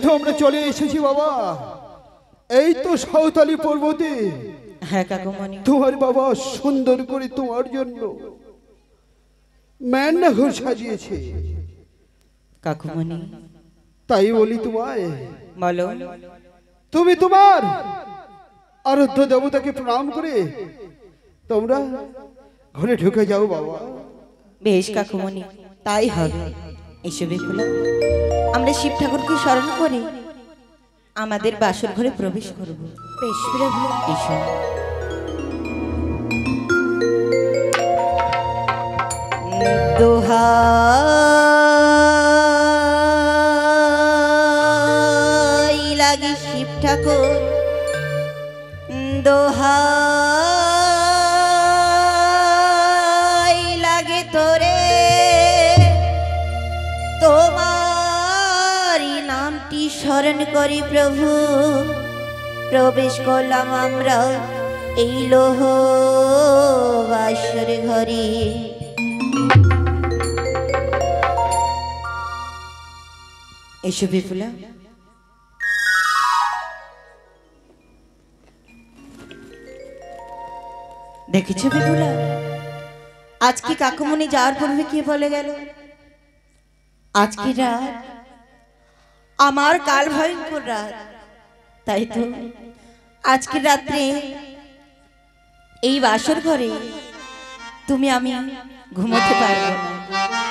তো আমরা চলে এসেছি বাবা, এই তো সাঁওতালি পর্বতে। হ্যাঁ কাকুমণি, তোমার বাবা সুন্দর করে তোমার জন্য মেন্না ঘর সাজিয়েছে কাকুমণি। তাই বলি তোমায়, বলো। তুমি তোমার আরাধ্য দেবতাকে প্রণাম করে তোমরা ঘরে ঢুকে যাও বাবা। বেশ কাকুমণি, তাই হবে। এসো বিপুলা, আমরা শিব ঠাকুরকে স্মরণ করে আমাদের বাসর ঘরে প্রবেশ করব। বেশ প্রভু, এসো। দোহাই লাগে শিব ঠাকুর, দোহাই লাগে তোরে, তোমারই নামটি স্মরণ করি প্রভু প্রবেশ করলাম আমরা এই লোহ বাসর ঘরে। এসো বিপুলা। দেখেছো বিপুলা, আজকে কাকুমণি যাওয়ার পূর্বে কি বলে গেল? আজকে রাত আমার কাল ভয়ঙ্কর রাত, তাই তো আজকে রাত্রে এই বাসর ঘরে তুমি আমি ঘুমোতে পারবো না।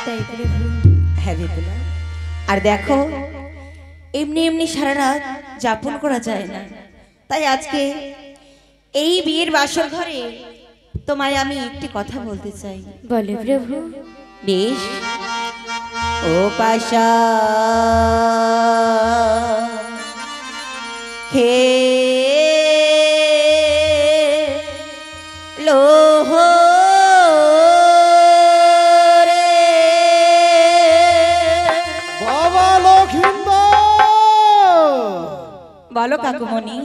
তাই প্রভু। হ্যাঁ বিপুলা, আর দেখো এমনি এমনি সারা রাত যাপন করা যায় না, তাই আজকে এই বিয়ের বাসর ঘরে তোমায় আমি একটি কথা বলতে চাই। বলে প্রভু। বেশ। ও পাশা হে লোহ রে বাবা লক্ষিন্দর, বলো কাকুমণি।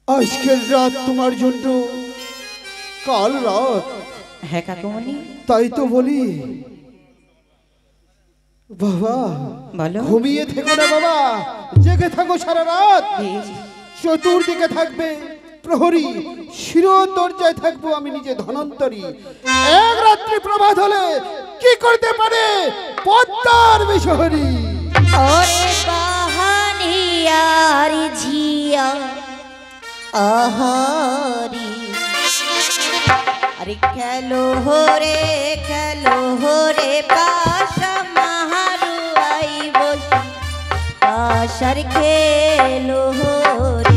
আজকের রাত তোমার জন্য কাল রাত। হ্যাঁ কাকুমণি। তাই তো বলি বাবা, বলো। ঘুমিয়ে থেকো না বাবা, জেগে থাকো সারা রাত। বেশ। চতুর্দিকে থাকবে প্রহরী, শিরো দরজায় থাকবো আমি নিজে ধনন্তরী। এক রাত্রি প্রভাত হলে কি করতে পারে পদ্মার বিশহরী। ওরে বাহানিয়ার ঝিয়া আহারি, আরে খেলো হরে পাশা মাহারু আই বসি, পাশার খেলো হরে।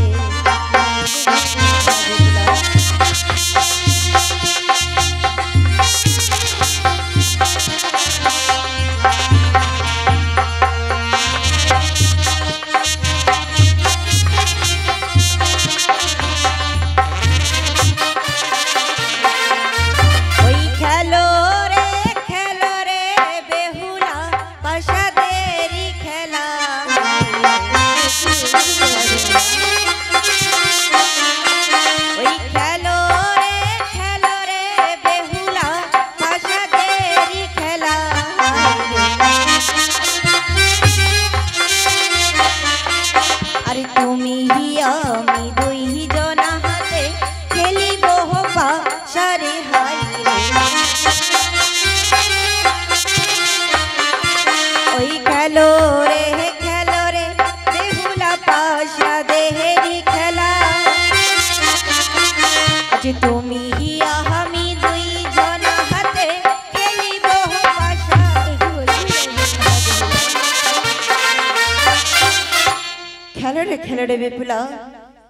খেলো রে বিপুলা,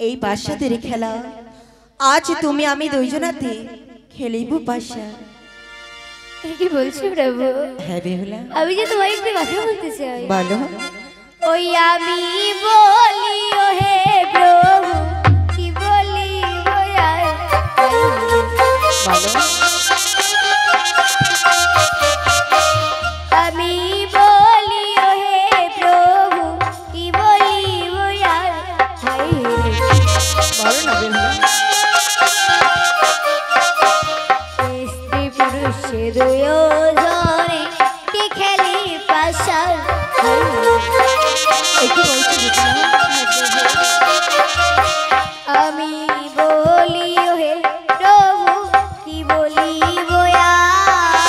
এই বাসাদের খেলা। আজ তুমি আমি দুইজনাতে খেলিব বাসা। কি বলছো প্রভু? হ্যাঁ বেহুলা, আমি যে তোমায় একটু কথা বলতে চাই। বলো। ওই আমি বলি ও হে প্রভু, কি বলি বলো। আমি বলি ও হে প্রভু, কি বলি বলো না বেহুলা। স্ত্রী পুরুষে দুজনে কি খেলি পাশা, একটু বলছি বিপুলা। আমি বলি হে প্রভু কি বলিব আর?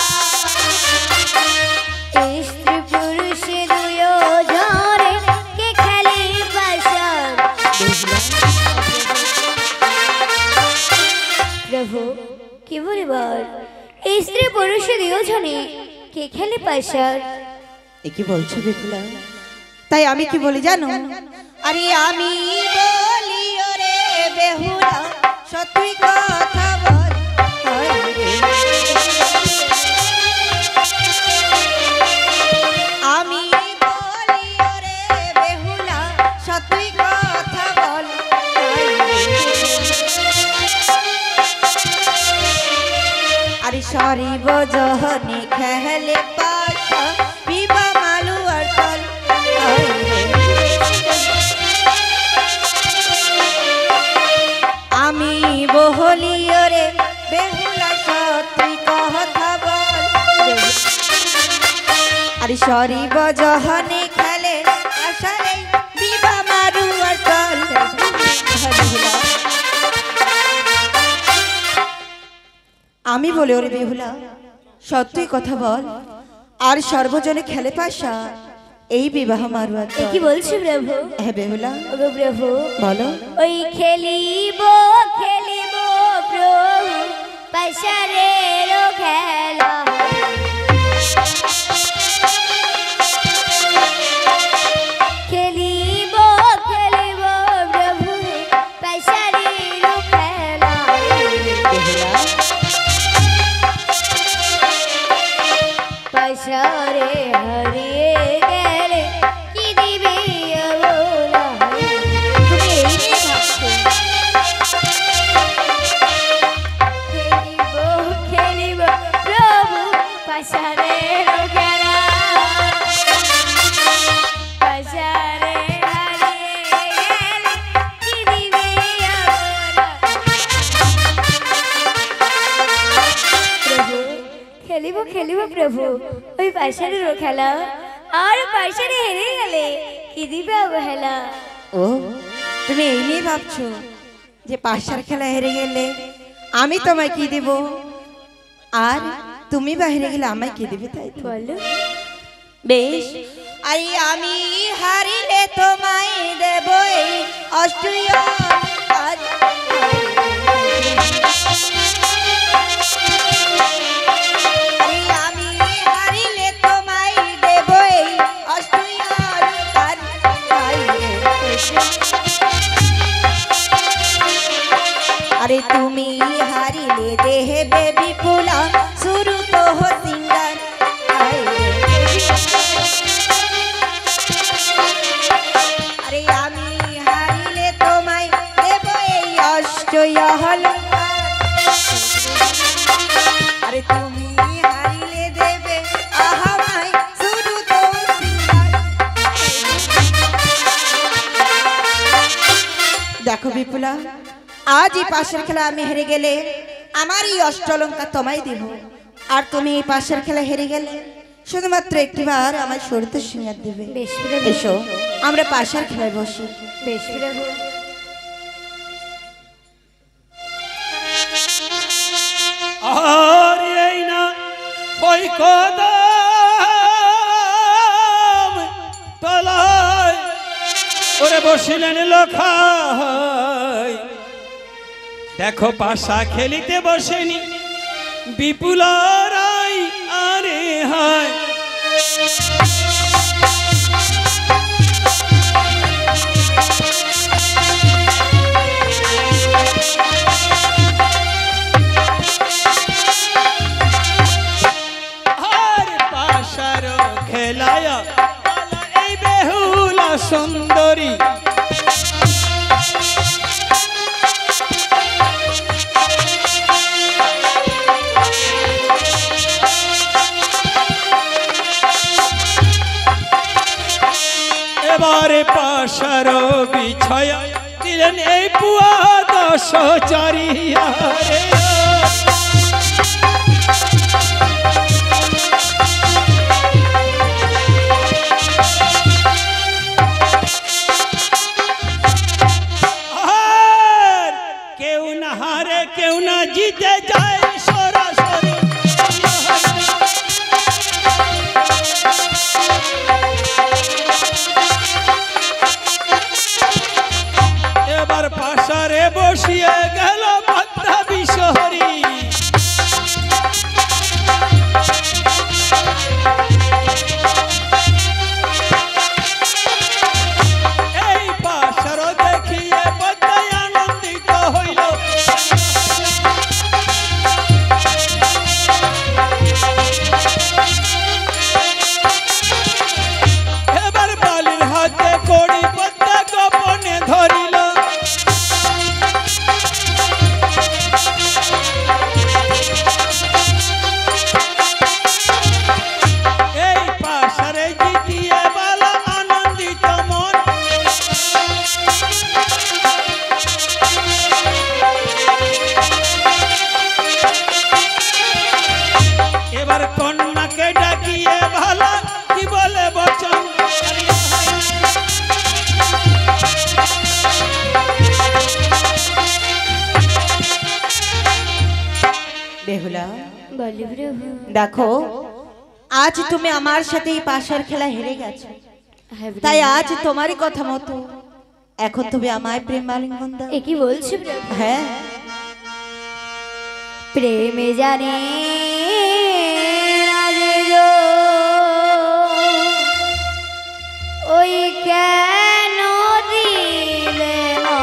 স্ত্রী পুরুষ দুজনে কে খেলে বাসর। প্রভু কি বলিব আর? স্ত্রী পুরুষ দুজনে কে খেলে পাশার। এ কি বলছো বিপুলা? তাই আমি কি বলি জানো? আরে আমি বলি ওরে বেহুলা সত্যি কথা বল। আমি বলি ওরে বেহুলা সত্যি কথা বল। আরে সরিব জহনে খেলে পাশা বিবা মালু আর তল। আমি বহলি ওরে বেহুলা সত্যি কথা বল। আরে সরিব জহনে খেলে আশারে বিবা মারু আর তল। আমি বলে ওরে বেহুলা সত্যই কথা বল, আর সর্বজনে খেলে পাশা এই বিবাহ মারুয়া। কি বলছি প্রভু? হ্যাঁ বেহুলা ওগো প্রভু বলো। ওই খেলিব খেলিব প্রভু পাশারের খেলা। খেলিব খেলিব প্রভু পাশারের খেলা। পাশারে হারিয়ে গেলে কি দিবি বলা? তুমি এই নিয়ে ভাবছো? খেলিব খেলিব প্রভু পাশারের খেলা। পাশারে হারিয়ে গেলে কি দিবি বলা? প্রভু খেলিব খেলিব প্রভু ওই পাশারের খেলা, আর পাশারে হেরে গেলে কি দিবে অবহেলা? ও তুমি এই নিয়ে ভাবছো যে পাশার খেলা হেরে গেলে আমি তোমায় কি দেব, আর তুমি বা হেরে গেলে আমায় কি দেবে, তাই তো? বলো বেশ, আরে আমি হারিলে তোমায় দেব এই অষ্ট্রীয় আর। আরে আমি হারিলে তোমায় দেব এই অষ্ট্রীয় আর। আরে তুমি হারিলে দেহে বিপুলা শুরু তো সিঙ্গার। আরে আমি হারিলে তোমায় দেব এই অষ্টয়হলঙ্কার। আরে তুমি হারিলে দেবে আহামাই শুরু তো সিঙ্গার। দেখো বিপুলা, আজ এই পাশের খেলা আমি হেরে গেলে আমার এই অষ্টলঙ্কা তোমায় দেব, আর তুমি এই পাশের খেলা হেরে গেলে শুধুমাত্র একটিবার আমার শরীরে সিঙ্গার দেবে। বেশ প্রভু এসো আমরা পাশের খেলায় বসি। বেশ প্রভু। আর এই না ওই কদম তলায় ওরে বসিলেন লোখায়। দেখো পাশা খেলিতে বসেনি বিপুলারাই আরে হায়। আর পাশার খেলায়া এই বেহুলা সুন্দরী। এবারে পাশার বিছায়া দিলেন এই পুয়া 10 চারিয়া রে। বলি প্রভু। দেখো আজ তুমি আমার সাথে এই পাশার খেলা হেরে গেছো, হ্যাঁ প্রভু। তাই আজ তোমারই কথা মতো এখন তুমি আমায় প্রেম আলিঙ্গন দাও। এ কি বলছো প্রভু? হ্যাঁ, প্রেমে জানে ওই কেন দিলে না?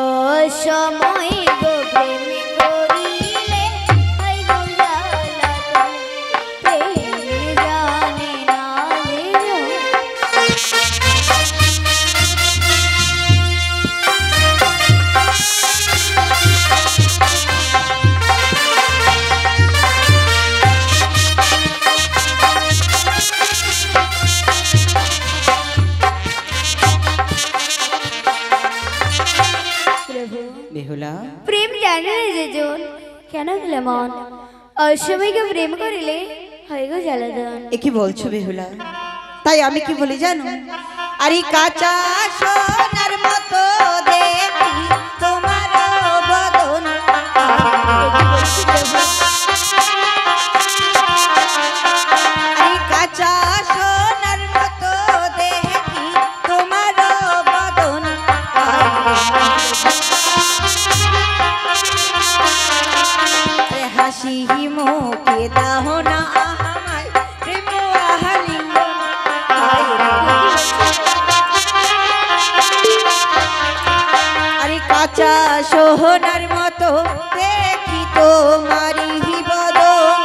অসময় গো প্রেমে করিলে ওই গো জ্বালা প্রেমে জানে না রে। প্রভু বেহুলা প্রেম জানে না যে জন কেন গেলে মন অসময়কে প্রেম করিলে হয় গো জ্বালাদন। এ কি বলছো বেহুলা? তাই আমি কি বলি জানো? আরে কাঁচা সোনার মতো দেখি তোমার বদন। আরে কাঁচা সোনার মতো দেখি তোমার বদন। আরে হাসি মুখে দাও না আমায় প্রেম আলিঙ্গন। আরে কাঁচা সোনার মতো দেখি তোমারি বদন।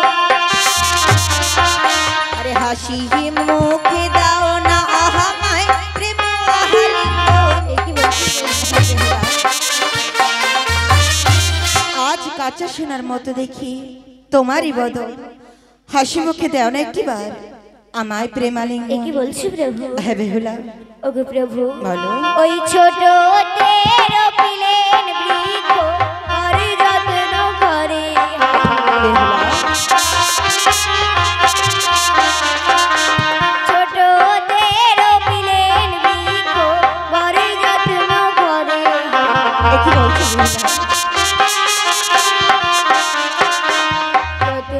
আরে হাসি মুখে দাও না আমায় প্রেম আলিঙ্গন। এ কি বলছিস? আজ কাঁচা সোনার মতো দেখি তোমারই বদন, হাসি মুখে দেও না একটিবার আমায় প্রেম এ আলিঙ্গন। কি বলছো প্রভু? হ্যাঁ বেহুলা ওগো প্রভু বলো। ওই ছোট তেরো পিলেন বৃক্ষ আর যত্ন করে বেহুলা ছোট তেরো পিলেন বৃক্ষ আর যত্ন করে। এ কি বলছো বেহুলা?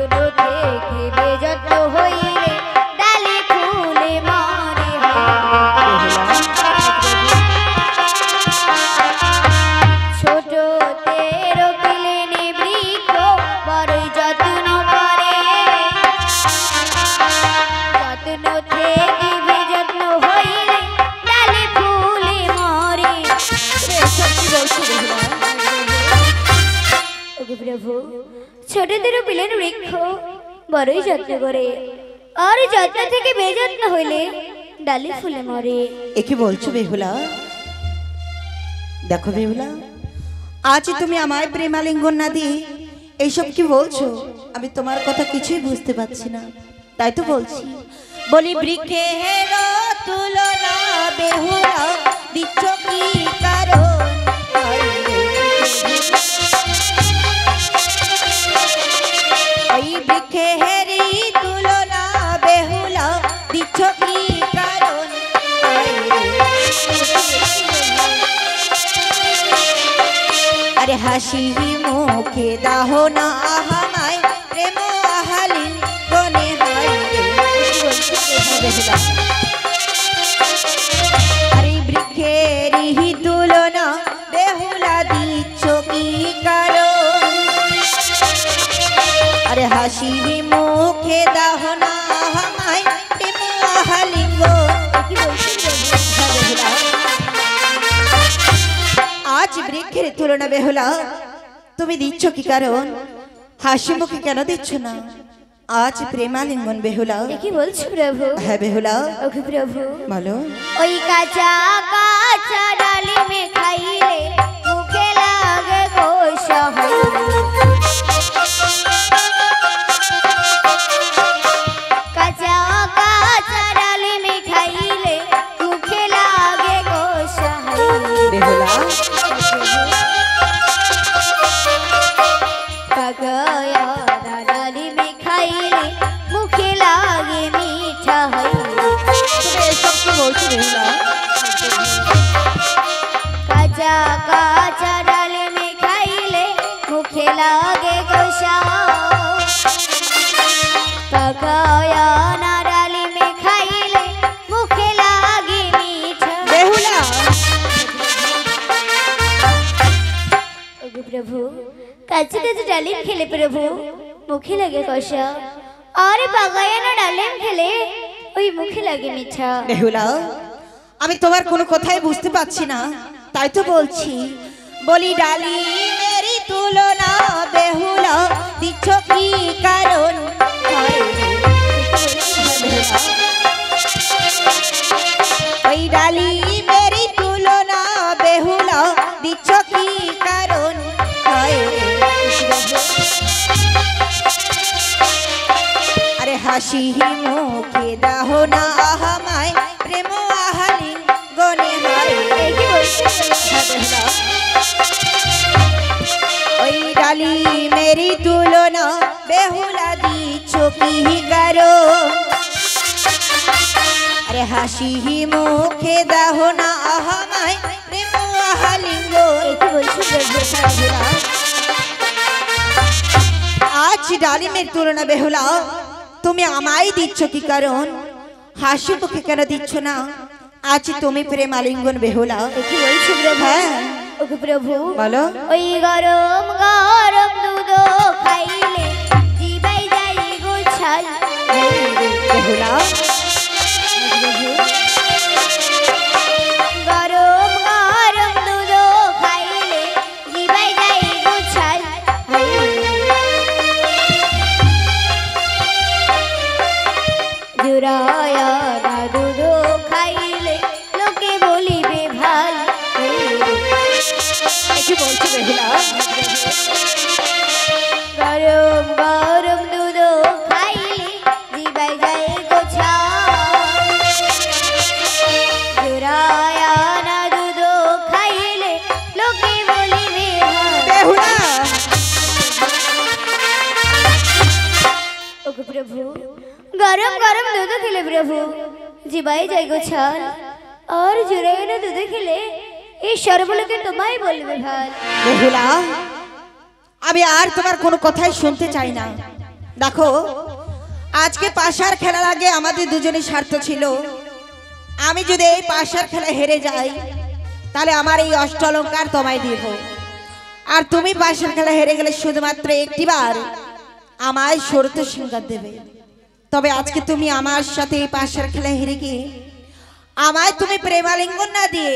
যত্ন থেকে বেযত্ন হইলে ডালে ফুলে মারে। ছোট তেরো পিলেনে বৃক্ষ বড়ই যত্ন করে। যত্ন থেকে বেযত্ন হইলে ডালে ফুলে মরে। এসব কি বলছো বেহুলা? ওগো প্রভু ছোট তেরো পিলেন বৃক্ষ বড়ই যত্ন করে, আর যত্ন থেকে বেযত্ন হইলে ডালে ফুলে মরে। এ কি বলছো বেহুলা? দেখো বেহুলা, আজ তুমি আমায় প্রেম আলিঙ্গন না দিয়ে এইসব কি বলছো? আমি তোমার কথা কিছুই বুঝতে পারছি না, তাই তো বলছি। বলি বৃক্ষের তুলনা বেহুলা দিচ্ছ কি কারণ? ওই বৃক্ষেরই তুলনা বেহুলা দিচ্ছ কি কারণ? আরে হাসি মুখে দাহ না আমায় প্রেম আলিঙ্গনে হয়। আরে বৃক্ষেরই তুলনা বেহুলা দিচ্ছ কি কারণ? আরে হাসি মুখে দাহ না আমায় প্রেম আলিঙ্গন। আজ বৃক্ষের তুলনা বেহুলা তুমি দিচ্ছ কি কারণ? হাসি মুখে কেন দিচ্ছ না আজ প্রেমালিঙ্গন বেহুলা? এ কি বলছো প্রভু? হ্যাঁ বেহুলা ওগো প্রভু বলো। ওই কাঁচা কাঁচা ডালিমে খাইলে মুখে লাগে গো সহায়। কাঁচা কাঁচা ডালিমে খাইলে মুখে লাগে গো সহায়। বেহুলা কাগয়া ডালিমে খাইলে মুখে লাগে মিঠা হয়। তুমি এসব কি বলছো বেহুলা? কাঁচা কাঁচা ডালে ডালিম খেলে প্রভু মুখে লাগে কষা, আর বাগায়ানা ডালিম খেলে ওই মুখে লাগে মিঠা। বেহুলা, আমি তোমার কোনো কথাই বুঝতে পারছি না, তাই তো বলছি। বলি ডালিমেরই তুলনা বেহুলা দিচ্ছ কি কারণ? ওই ডালিমেরই তুলনা বেহুলা দিচ্ছ কি কারণ? আরে হাসি মুখে দাহ না আহামায় প্রেম আহালি গনে হয়। ওই ডালিমেরই তুলনা বেহুলা দিচ্ছ কি কারণ? আরে হাসি মুখে দাহ না আহামায় প্রেম আহালিঙ্গ। আজ ডালিমের তুলনা বেহুলা তুমি আমায় দিচ্ছ কি কারণ? হাসি মুখে কেন দিচ্ছ না? আজ তুমি প্রেম আলিঙ্গন বেহুলা। কি বলছো প্রভু? হ্যাঁ ওগো প্রভু বলো। ওই গরম গরম দুধ খাইলে জিবাই যাই গোছাল। বেহুলা গরম গরম দুধ খাইলে জিবাই যাই গোছাল। জুরায়া না দুধ খাইলে লোকে বলিবে ভাল। কি বলছো বেহুলা? গরম গরম দুধ খাইলে জিবাই যায় গোছাল। জুরায়া না দুধ খাইলে লোকে বলিবে ভাল। বেহুলা ওগো প্রভু গরম গরম দুধ খেলে প্রভু জিবাই যায় গোছাল, আর জুরায়া না দুধ খেলে এই সর্বলোকে তোমায় বলবে ভাল। বেহুলা আমি আর তোমার কোনো কথাই শুনতে চাই না। দেখো আজকে পাশার খেলার আগে আমাদের দুজনের স্বার্থ ছিল। আমি যদি এই পাশার খেলা হেরে যাই তাহলে আমার এই অষ্টলঙ্কার তোমায় দিব, আর তুমি পাশার খেলা হেরে গেলে শুধুমাত্র একটিবার আমায় শরত সিংহার দেবে। তবে আজকে তুমি আমার সাথে এই পাশার খেলা হেরে গিয়ে আমায় তুমি প্রেমালিঙ্গন না দিয়ে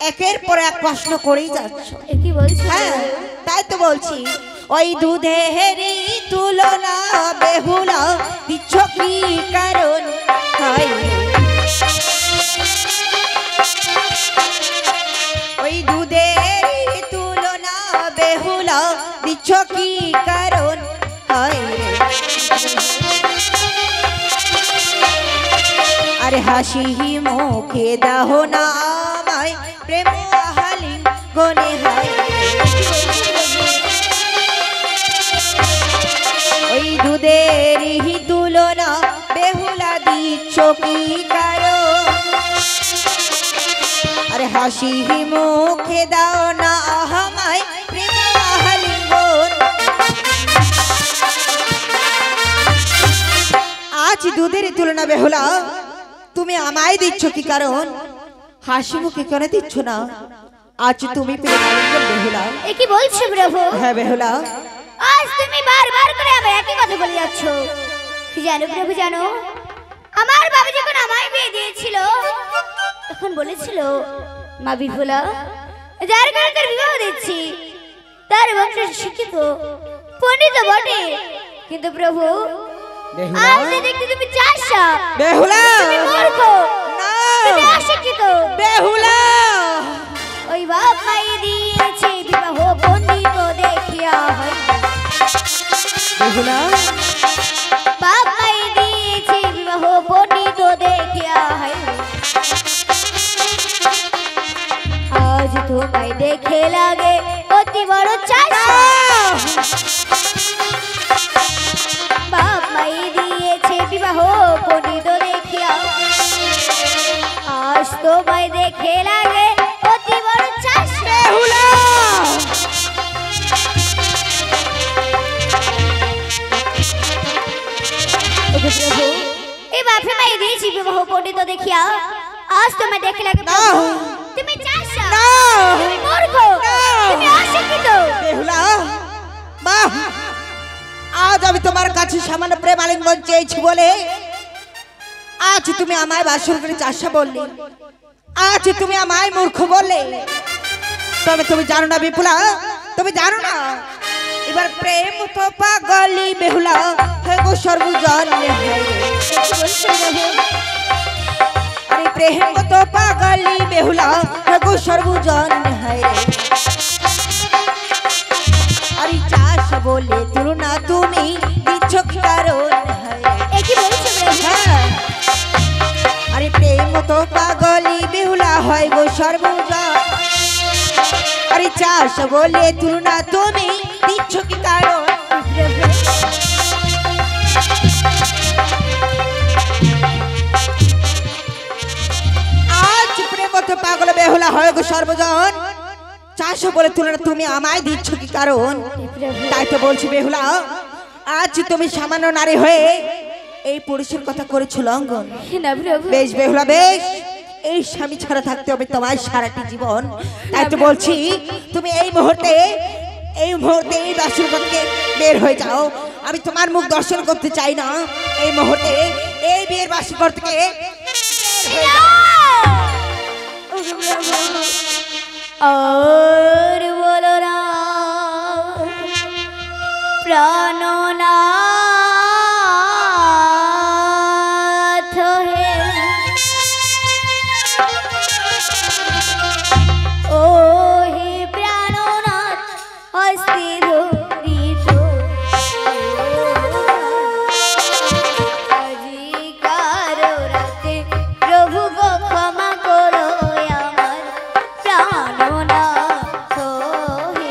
একের পর এক প্রশ্ন করেই যাচ্ছ। কি বলছো? হ্যাঁ তাই তো বলছি। ওই দুধেরই তুলনা বেহুলা দিচ্ছ কি কারণ? ওই দুধেরই তুলনা বেহুলা দিচ্ছ কি কারণ? আরে হাসি মুখে দাহ না আমায় প্রেম আহালি গনে হয়। ওই দুধেরই তুলনা বেহুলা দিচ্ছ কি কারণ? আরে হাসি মুখে দাও না আমায় প্রেম আহালি গন। আজ দুধের তুলনা বেহুলা তুমি আমায় দিচ্ছ কি কারণ? হাসি মুখে কেন দিচ্ছ না? আজ তুমি বেহুলা। এ কি বলছো প্রভু? হ্যাঁ বেহুলা আজ তুমি বারবার করে আমার একই কথা বলে যাচ্ছ। জানো প্রভু জানো, আমার বাবা যখন আমায় বিয়ে দিয়েছিল তখন বলেছিল মা বিফলা যার কারণে তার বিবাহ দিচ্ছি তার বংশ শিক্ষিত পণ্ডিত বটে, কিন্তু প্রভু আজ যে দেখতে তুমি চাষা বেহুলা তুমি মূর্খ না তুমি অশিক্ষিত বেহুলা। ওই বাপ মাই দিয়েছে বিবাহ পণ্ডিত দেখিয়া হয়। বেহুলা বাপ মাই দিয়েছে বিবাহ পণ্ডিত দেখিয়া হয়। আজ তোমায় দেখে লাগে অতি বড় চাষা। বাপ মাই দিয়েছে বিবাহ পণ্ডিত দেখিয়া, আজ তোমায় দেখে লাগে অতি বড় চাষা। বেহুলা প্রভু এই বাপে মাই দিয়েছি বিবাহ পণ্ডিত দেখিয়া, আজ তোমায় দেখে লাগে তুমি চাষা, তুমি মূর্খ, তুমি অশিক্ষিত। বেহুলা বাহ, আজ আমি তোমার কাছে সামান্য প্রেম আলিঙ্গন চেয়েছি বলে আজ তুমি আমায় বাসর করে চাষা বললে, আজ তুমি আমায় মূর্খ বললে। তবে তুমি জানো না বিপুলা, তুমি জানো না এবার প্রেম তো পাগলি বেহুলা হে গো সর্বজন আরে প্রেম তো পাগলি বেহুলা হে গো সর্বজন আরে চাষ বলে তুলনা তুমি দিচ্ছ কারণ একই বলছো হ্যাঁ। আরে প্রেম তো পাগলি বেহুলা হয় গো সর্বজন আরে চাষ বলে তুলনা তুমি দিচ্ছ কি কারণ আজ প্রেম তো পাগল বেহুলা হয় গো সর্বজন চাষ বলে তুলনা তুমি আমায় দিচ্ছ কি কারণ তাই তো বলছি বেহুলা আজ তুমি সামান্য নারী হয়ে এই পুরুষের কথা করেছো লঙ্ঘন। না প্রভু, বেশ বেহুলা বেশ, এই স্বামী ছাড়া থাকতে হবে তোমার সারাটি জীবন। তাই তো বলছি তুমি এই মুহূর্তে এই বাসর থেকে বের হয়ে যাও। আমি তোমার মুখ দর্শন করতে চাই না এই মুহূর্তে এই বিয়ের বাসর থেকে আর বলো না প্রাণনাথ হে ও হে প্রাণনাথ হস্তে ধরিত আজিকার রাতে প্রভু গো ক্ষমা করো আমার প্রাণনাথ হে।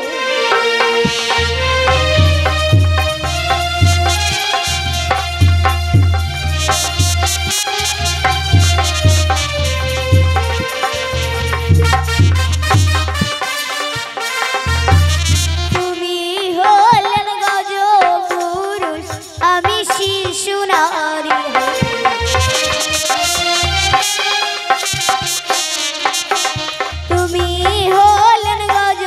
তুমি হলেন গজ পুরুষ, আমি শিশু নারী। তুমি হলেন গজ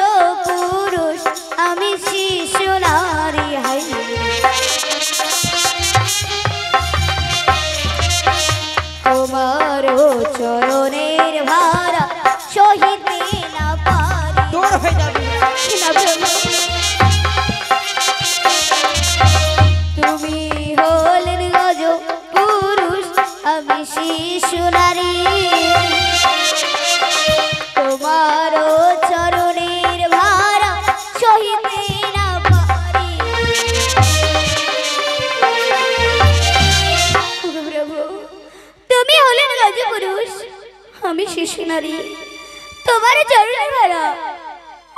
পুরুষ, আমি শিশু নারী। তোমার চরণের ভারা সহিতে না পারি। দূর হয়ে যাবে। তুমি হলেন গজ পুরুষ, আমি শিশু নারী। তোমার চরণের ভারা সহিতে না পারি। প্রভু, তুমি হলেন গজ পুরুষ, আমি শিশু নারী। তোমার চরণের ভারা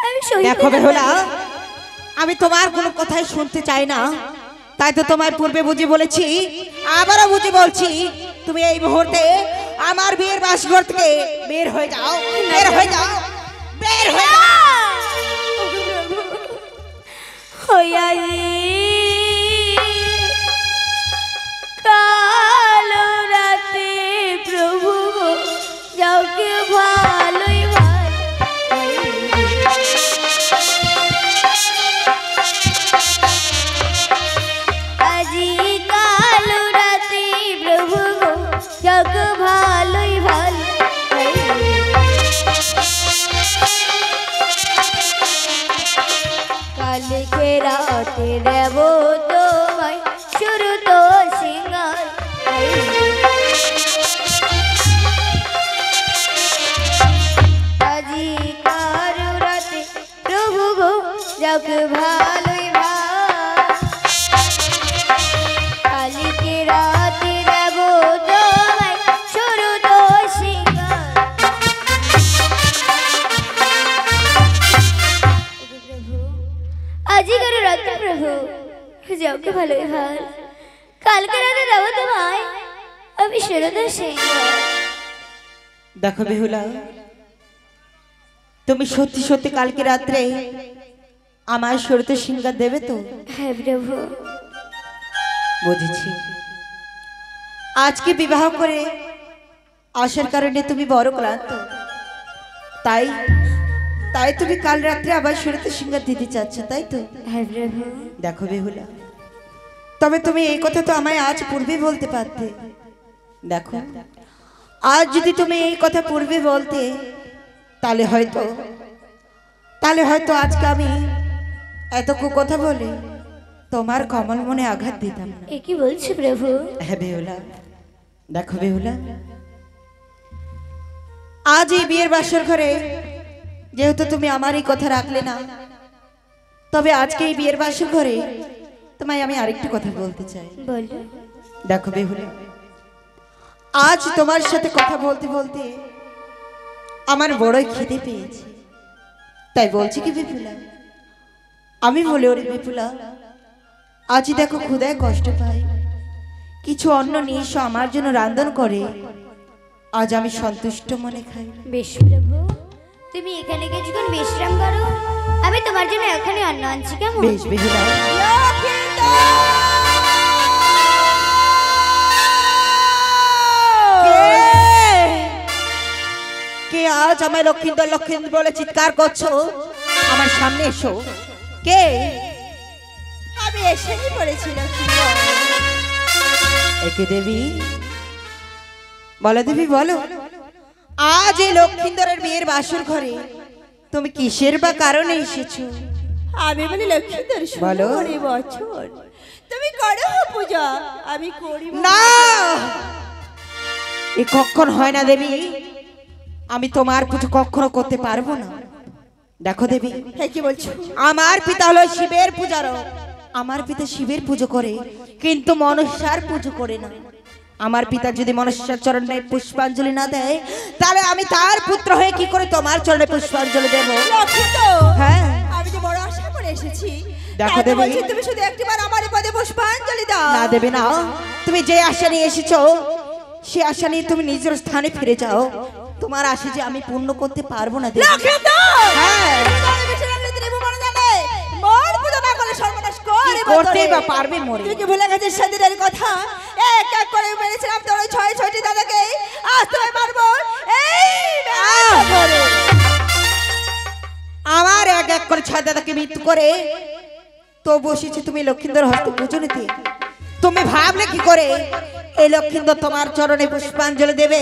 আমি সহিতে দেখো না বেহুলা, পারি। আমি তোমার কোনো কথাই শুনতে চাই না। তাই তো তোমার পূর্বে বুঝি বলেছি, আবারও বুঝি বলছি, তুমি এই মুহূর্তে আমার বিয়ের বাসঘর থেকে বের হয়ে যাও, বের হয়ে যাও, বের হয়ে যাও। কালো রাতে প্রভু যাকে ভালোই আজি কালো রাতে প্রভু যাকে ভালোই ভালো কালকে রাতে দেব তোমায় শুরু তো সিঙ্গার। আজি কারো রাতে প্রভু গো যাকে ভালোই কালকে রাতে দেব তোমায় শুরু তো সিঙ্গার। আজি কারো রাতে প্রভু যাকে ভালোই কালকে রাতে দেব তোমায় আমি শুরু তো সিঙ্গার। দেখো বেহুলা, তুমি সত্যি সত্যি কালকে রাত্রে আমার শরীরে সিঙ্গার দেবে তো? হ্যাঁ প্রভু। বুঝেছি, আজকে বিবাহ করে আসার কারণে তুমি বড় ক্লান্ত, তাই তাই তুমি কাল রাত্রে আবার সুরত সিংহার দিতে চাচ্ছ, তাই তো? হ্যাঁ প্রভু। দেখো বেহুলা, তবে তুমি এই কথা তো আমায় আজ পূর্বে বলতে পারতে। দেখো, আজ যদি তুমি এই কথা পূর্বে বলতে, তাহলে হয়তো আজকে আমি এত কথা বলে তোমার কমল মনে আঘাত দিতাম না। এ কি বলছো প্রভু? হ্যাঁ বেহুলা, দেখো বেহুলা, আজ এই বিয়ের বাসর ঘরে যেহেতু তুমি আমার এই কথা রাখলে না, তবে আজকে এই বিয়ের বাসর ঘরে তোমায় আমি আরেকটু কথা বলতে চাই। বলো। দেখো বেহুলা, আজ তোমার সাথে কথা বলতে বলতে আমার বড়ই খিদে পেয়েছে, তাই বলছি কি বিপুলা, আমি বলে ওরে বিপুলা, আজ দেখো ক্ষুধায় কষ্ট পাই, কিছু অন্ন নিয়ে এসো আমার জন্য রান্ধন করে, আজ আমি সন্তুষ্ট মনে খাই। বেশ প্রভু, তুমি এখানে কিছুক্ষণ বিশ্রাম করো, আমি তোমার জন্য এখানে অন্ন আনছি, কেমন? বেশ বেহুলা। কে আজ আমায় লক্ষিন্দর লক্ষিন্দর বলে চিৎকার করছো? আমার সামনে এসো। কে? আমি এসেই পড়েছি লক্ষ্মীন্দর। একে দেবী? বলো দেবী বলো, আজ এই লক্ষিন্দরের বিয়ের বাসর ঘরে তুমি কিসের বা কারণে এসেছো? আমি বলি লক্ষ্মীন্দর বলো। শুনো বছর তুমি করো পূজা, আমি করি না, এ কখন হয় না দেবী, আমি তোমার পুজো কখনো করতে পারবো না। দেখো দেবী, হ্যাঁ কি বলছো? আমার পিতা হলো শিবের পূজারক, আমার পিতা শিবের পুজো করে কিন্তু মনুষ্যার পুজো করে না। আমার পিতা যদি মনুষ্যার চরণে পুষ্পাঞ্জলি না দেয়, তাহলে আমি তার পুত্র হয়ে কি করে তোমার চরণে পুষ্পাঞ্জলি দেব? লক্ষ্মীন্দর, হ্যাঁ আমি যে বড় আশা করে এসেছি, দেখো তাই তো দেবী। বলছি তুমি শুধু একটিবার আমার পদে পুষ্পাঞ্জলি দাও। না দেবে না, তুমি যে আশা নিয়ে এসেছো সে আশা নিয়ে তুমি নিজের স্থানে ফিরে যাও, তোমার আশা যে আমি পূর্ণ করতে পারবো না দেবী। লক্ষ্মীন্দর, হ্যাঁ, তুমি বিশ্বনাথ ত্রিভু মনে জানে, মোর পূজা না করলে সর্বনাশ করে করতেই বা পারবে মরে। তুই কি ভুলে গেছিস সেদিনের কথা? এক এক করে মেরেছিলাম তোর ওই ছয়টি দাদাকে, আজ তোয় মারবো এই ঘরে। আমার এক এক করে ছয় দাদাকে মৃত্যু করে তো বসেছি তুমি লক্ষিন্দর হস্ত পুজো নিতে। তুমি ভাবলে কি করে এই লক্ষিন্দর তোমার চরণে পুষ্পাঞ্জলি দেবে?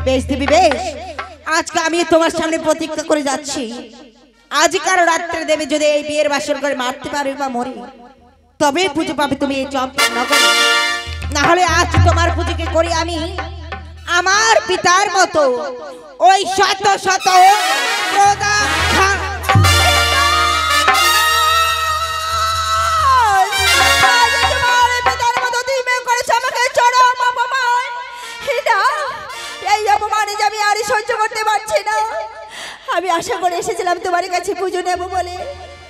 বেশ দেবী বেশ, আজকে আমি তোমার সামনে প্রতিজ্ঞা করে যাচ্ছি, আজ কারো রাত্রে দেবে যদি এই বিয়ের বাসর করে মারতে পারবে বা মরে, তবে পুজো পাবে তুমি এই চম্পক নগরে। না হলে আজ তোমার পুজোকে করি আমি আমার পিতার মতো ওই শত শত প্রদা এই অপমানে যে আমি আর সহ্য করতে পারছি না। আমি আশা করে এসেছিলাম তোমার কাছে পুজো নেব বলে,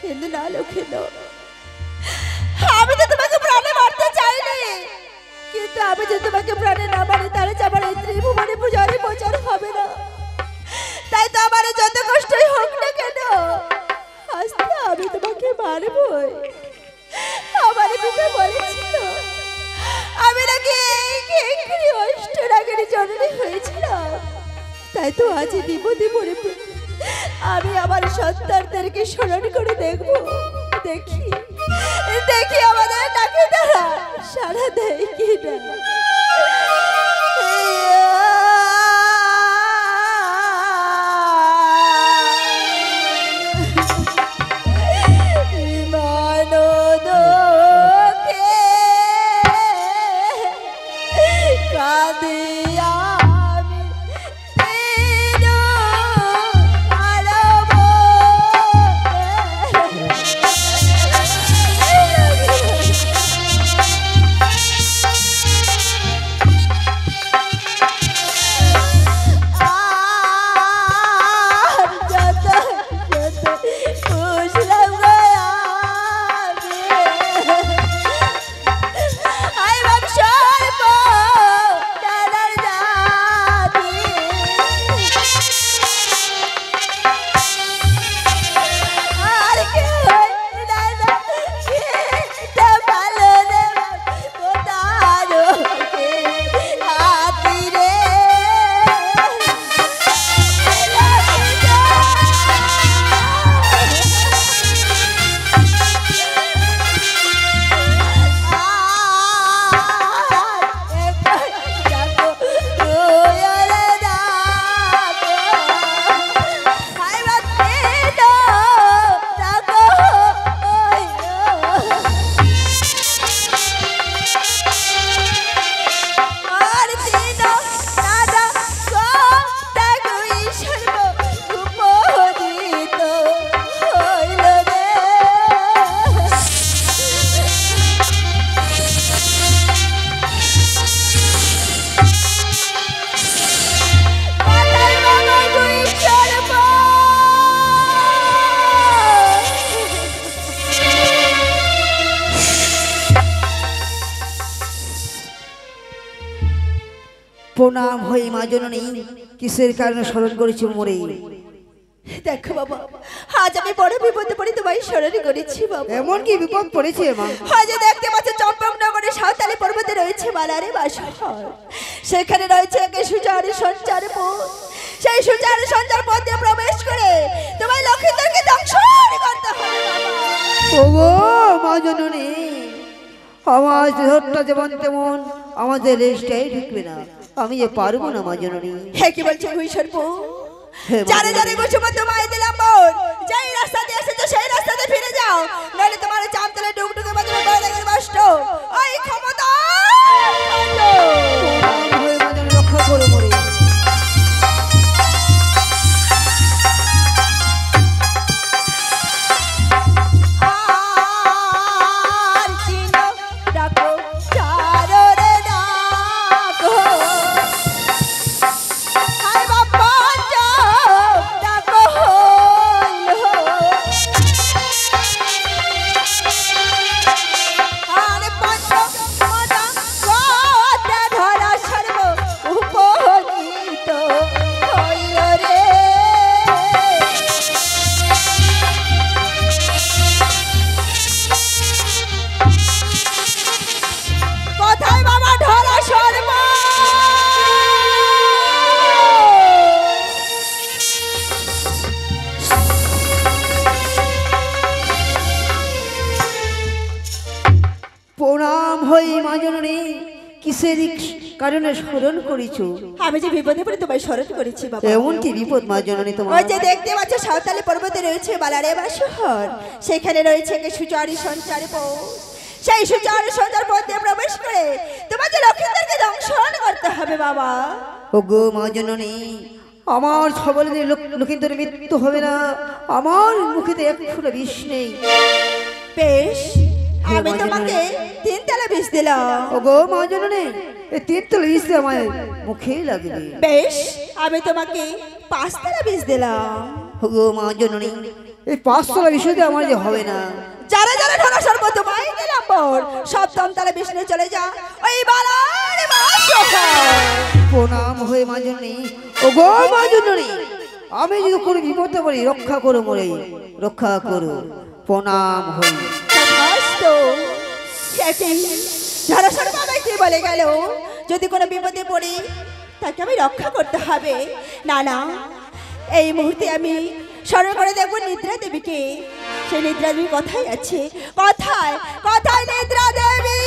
কিন্তু না লক্ষ্মীন্দর, আমি তো তোমাকে প্রাণে মারতে চাইনি, কিন্তু আমি যদি তোমাকে প্রাণে না মারি তাহলে যে আমার এই ত্রিভুবনে পূজারে প্রচার হবে না। তাই তো আমার যত কষ্টই হোক না কেন, আজকে আমি তোমাকে মারবই। আমার পিতা বলেছিল আমি নাকি অষ্টরাগের জননী হয়েছিলাম, তাই তো আজ বিপদে পড়ে আমি আমার সন্তানদেরকে স্মরণ করে দেখবো, দেখি দেখি আমাদের ডাকে তারা সারা দেয় কিনা। প্রণাম হয়ে মা জননী, কিসের কারণে স্মরণ করেছি মোরে? দেখো বাবা, আজ আমি বড় বিপদে পড়ে তোমায় স্মরণ করেছি বাবা। এমন কি বিপদ পড়েছে মা? আজ দেখতে পাচ্ছ চম্পকনগরে সাঁওতালি পর্বতে রয়েছে বালারে বাসর। সেখানে রয়েছে এক সুচারি সঞ্চার পথ। সেই সুচারি সঞ্চার পথ দিয়ে প্রবেশ করে তোমায় লক্ষিন্দরকে দংশন করতে হবে বাবা। ওগো মা জননী, আমার দেহটা যেমন তেমন, আমাদের রেস্টাই ঢুকবে না, আমি যে পারবো না মা জননী। হ্যাঁ কি বলছো ভূষণ হে মা যারে যারে বসে তোমায় দিলাম বল, যেই রাস্তা দিয়ে এসেছো সেই রাস্তাতে ফিরে যাও, নইলে তোমার চামতলে ডুকডুকে বাজবে বড় কষ্ট। ওই ক্ষমতা হয়ে মা জননী রক্ষা করো মোরে। আর চিনো ডাকো চাররে ডাকো, হায় বাবা যাও ডাকো হইলো, আর পাঁচ মাতা গতে ধরা সর্ব উপনীত হইল রে। কোথায় বাবা ঢলা সর্ব? প্রণাম হই মা জননী, কিসের কারণে স্মরণ করেছো? আমি যে বিপদে পড়ে তোমায় স্মরণ করেছি বাবা। এমন কি বিপদ মা জননী তোমার? ওই যে দেখতে পাচ্ছ সাঁওতালি পর্বতে রয়েছে বালারে বাসর। সেখানে রয়েছে এক সুচারি সঞ্চার পথ। সেই সুচারি সঞ্চার পথ দিয়ে প্রবেশ করে তোমার যে লক্ষিন্দরকে দংশন করতে হবে বাবা। ওগো মা জননী, আমার সবলে লক্ষিন্দরের মৃত্যু হবে না, আমার মুখেতে এক ফুটা বিষ নেই। বেশ, হে আমি মা তোমাকে জননী। 3 তালা বিষ দিলাম। ওগো মা জননী, এই তিনতলা বিষ আমার মুখে লাগবে। বেশ, আমি তোমাকে 5 তালা বিষ দিলাম। ওগো মা জননী, এই 5তলা বিষয়তে আমার যে হবে না। যারা যারা ঢলা সর্ব তোমায় দিলাম বর, 7ম তালা বিষ নিয়ে চলে যা ওই বালারে বাসর। প্রণাম হয়ে মা জননী। ওগো মা জননী, আমি যদি কোনো বিপদে পড়ি রক্ষা করো মোরে, রক্ষা করো। প্রণাম হই। তথাস্তু। একই ঢলা সর্ব কি বলে গেল, যদি কোনো বিপদে পড়ি তাকে আমি রক্ষা করতে হবে। না না, এই মুহূর্তে আমি স্মরণ করে দেখবো নিদ্রা দেবীকে। সেই নিদ্রা দেবী কোথায় আছে? কোথায় কোথায় নিদ্রা দেবী?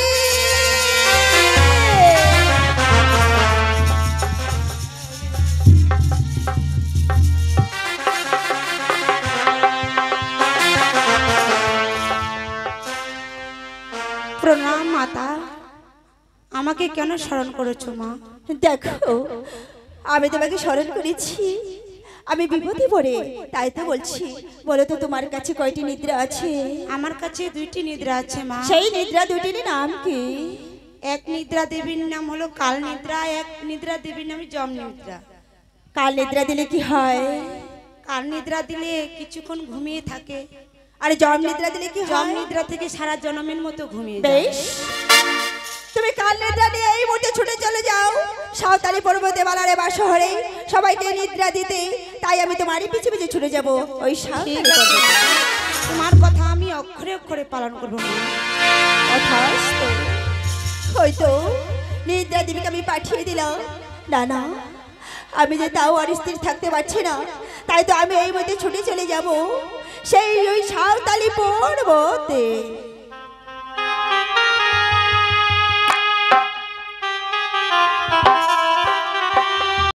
প্রণাম মাতা, আমাকে কেন স্মরণ করেছো মা? দেখো, আমি তোমাকে স্মরণ করেছি, আমি বিপদে পড়ে, তাই তো বলছি। বলো তো তোমার কাছে কয়টি নিদ্রা আছে? আমার কাছে 2টি নিদ্রা আছে মা। সেই নিদ্রা দুটির নাম কি? এক নিদ্রা দেবীর নাম হলো কাল নিদ্রা, এক নিদ্রা দেবীর নাম যম নিদ্রা। কাল নিদ্রা দিলে কি হয়? কাল নিদ্রা দিলে কিছুক্ষণ ঘুমিয়ে থাকে, আর জম নিদ্রা দিলে কি যম হয়? নিদ্রা থেকে সারা জনমের মতো ঘুমিয়ে যায়। বেশ, তুমি কাল নিদ্রা নিয়ে এই মুহূর্তে ছুটে চলে যাও সাঁওতালি পর্বতে বালারে বাসরে সবাইকে নিদ্রা দিতে। তাই আমি তোমারই পিছে পিছে ছুটে যাব ওই সাঁওতালি পর্বতে। তোমার কথা আমি অক্ষরে অক্ষরে পালন করবো মা। তথাস্তু। হয়তো নিদ্রা দেবীকে আমি পাঠিয়ে দিলাম। না না, আমি যে তাও আর স্থির থাকতে পারছি না, তাই তো আমি এই মধ্যে ছুটে চলে যাব সেই ওই সাঁওতালি পর্বতে।